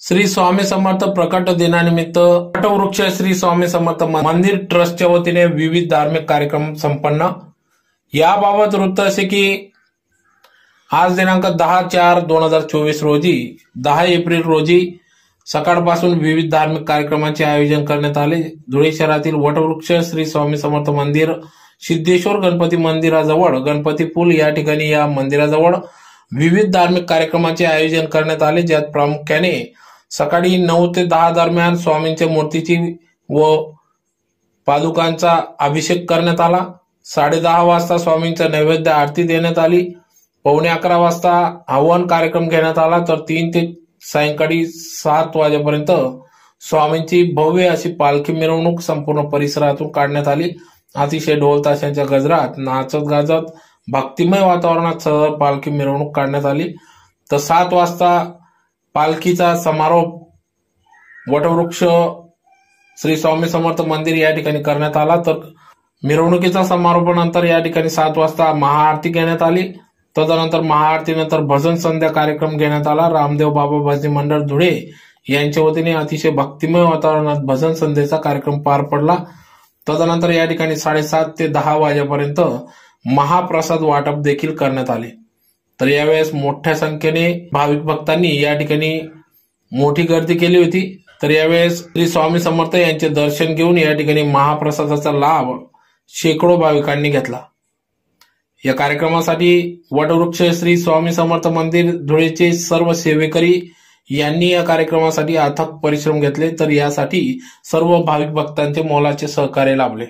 श्री स्वामी समर्थ प्रकट दिनानिमित्त वटवृक्ष श्री स्वामी समर्थ मंदिर ट्रस्टच्या वतीने विविध धार्मिक कार्यक्रम संपन्न। याबाबत वृत्त असे की आज दिनांक 10/4/2024 रोजी 10 एप्रिल रोजी सकाळपासून विविध धार्मिक कार्यक्रमांचे आयोजन करण्यात आले। धुळे शहरातील वटवृक्ष श्री स्वामी समर्थ मंदिर सिद्धेश्वर गणपती मंदिराजवळ गणपती पूल या ठिकाणी या मंदिराजवळ विविध धार्मिक कार्यक्रमांचे आयोजन करण्यात आले, ज्यात प्रामुख्याने सकाळी 9 ते 10 दरम्यान स्वामींच्या मूर्तीची व पादुकांचा अभिषेक करण्यात आला। 10:30 वाजता स्वामींचा नैवेद्य आरती देण्यात आली। 11:15 वाजता हवन कार्यक्रम घेण्यात आला, तर 3 ते सायंकाळी 7 वाजेपर्यंत स्वामींची भव्य अशी पालखी मिरवणूक संपूर्ण परिसरातून काढण्यात आली। अतिशय ढोल ताशांच्या गजरात नाचत गाजत भक्तिमय वातावरणात सहज पालखी मिरवणूक काढण्यात आली। तर 7 वाजता पालखीचा समारोप वटवृक्ष श्री स्वामी समर्थ मंदिर या ठिकाणी करण्यात आला। तर मिरवणुकीचा समारोपानंतर या ठिकाणी 7 वाजता महाआरती घेण्यात आली। तदनंतर महाआरतीनंतर भजन संध्या कार्यक्रम घेण्यात आला। रामदेव बाबा भजनी मंडळ धुळे यांच्या वतीने अतिशय भक्तिमय वातावरणात भजन संध्येचा कार्यक्रम पार पडला। तदनंतर या ठिकाणी 7:30 ते 10 वाजेपर्यंत महाप्रसाद वाटप देखील करण्यात आले। तर यावेळेस मोठ्या संख्येने भाविक भक्तांनी या ठिकाणी मोठी गर्दी केली होती। तर यावेळेस श्री स्वामी समर्थ यांचे दर्शन घेऊन या ठिकाणी महाप्रसादाचा लाभ शेकडो भाविकांनी घेतला। या कार्यक्रमासाठी वटवृक्ष श्री स्वामी समर्थ मंदिर धुळेचे सर्व सेवेकरी यांनी या कार्यक्रमासाठी अथक परिश्रम घेतले। तर यासाठी सर्व भाविक भक्तांचे मोलाचे सहकार्य लाभले।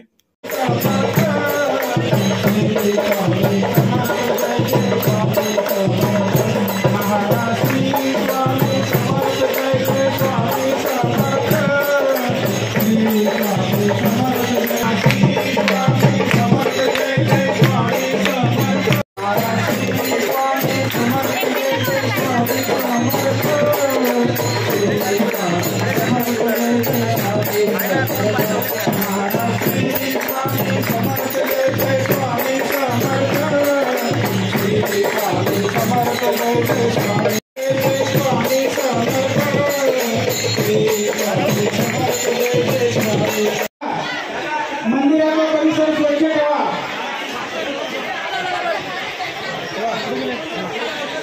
मंदिराचा परिसर स्वच्छ ठेवा।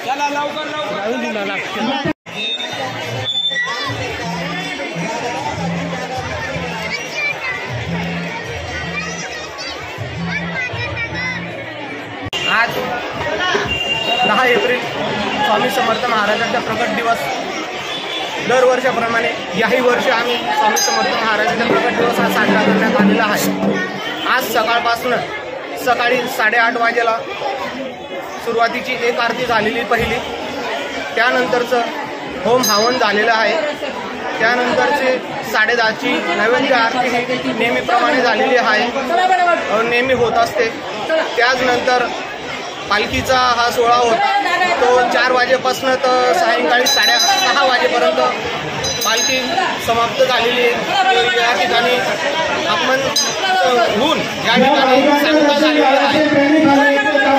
चला लवकर आज 10 एप्रिल स्वामी समर्थ महाराजांचा प्रकट दिवस। दरवर्षाप्रमाणे याही वर्षी आम्ही स्वामी समर्थ महाराजांचा प्रकट दिवस हा साजरा करण्यात आलेला आहे। आज सकाळपासून सकाळी 8:30 वाजेला सुरुवातीची एक आरती झालेली पहिली, त्यानंतरचं होम हवन झालेलं आहे, त्यानंतरची 10:30ची नैवेद्य आरती ही नेहमीप्रमाणे झालेली आहे, नेहमी होत असते। त्याचनंतर पालखीचा हा सोहळा होता, तो 4 वाजेपासून तर सायंकाळी 6:30 वाजेपर्यंत पालखी समाप्त झालेली आहे। या ठिकाणी आपण होऊन या ठिकाणी सांगता झालेली आहे।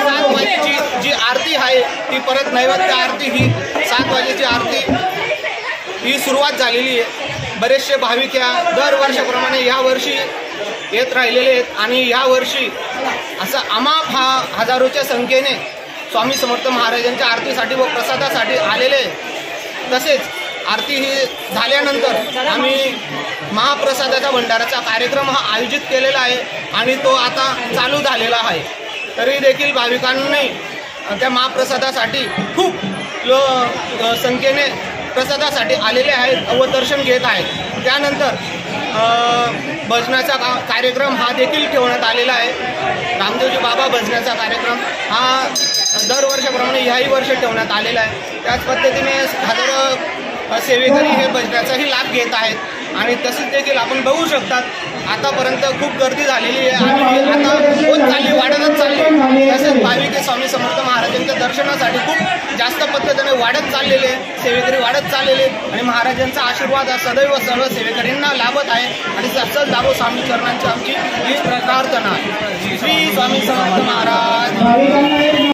7 वाजेची जी आरती आहे ती परत नैवेद्य आरती ही 7 वाजेची आरती ही सुरुवात झालेली आहे। बरेचसे भाविक या दरवर्षाप्रमाणे यावर्षी येत राहिलेले आहेत आणि यावर्षी असं अमाप हजारोच्या संख्येने स्वामी समर्थ महाराजांच्या आरतीसाठी व प्रसादासाठी आलेले। तसेच आरती ही झाल्यानंतर आम्ही महाप्रसादाचा भंडाराचा कार्यक्रम हा आयोजित केलेला आहे आणि तो आता चालू झालेला आहे। तरी देखील भाविकांनी त्या महाप्रसादासाठी खूप संख्येने प्रसादासाठी आलेले आहेत व दर्शन घेत आहेत। त्यानंतर भजनाचा कार्यक्रम हा देखील ठेवण्यात आलेला आहे। रामदेवजी बाबा भजनाचा कार्यक्रम हा दरवर्षाप्रमाणे याही वर्षी ठेवण्यात आलेला आहे। त्याच पद्धतीने हजारो सेवेकरी हे भजनाचाही लाभ घेत आहेत आणि तसेच देखील आपण बघू शकतात आतापर्यंत खूप गर्दी झालेली आहे आणि आता होत चालली, वाढतच चालली। तसेच भाविक स्वामी समर्थ महाराजांच्या दर्शनासाठी खूप जास्त पद्धतीने वाढत चाललेले, सेवेकरी वाढत चाललेले आणि महाराजांचा आशीर्वाद सदैव सर्व सेवेकरींना लाभत आहे आणि सतत लाभो स्वामी चरणांची आमची हीच प्रार्थना आहे। श्री स्वामी समर्थ महाराज।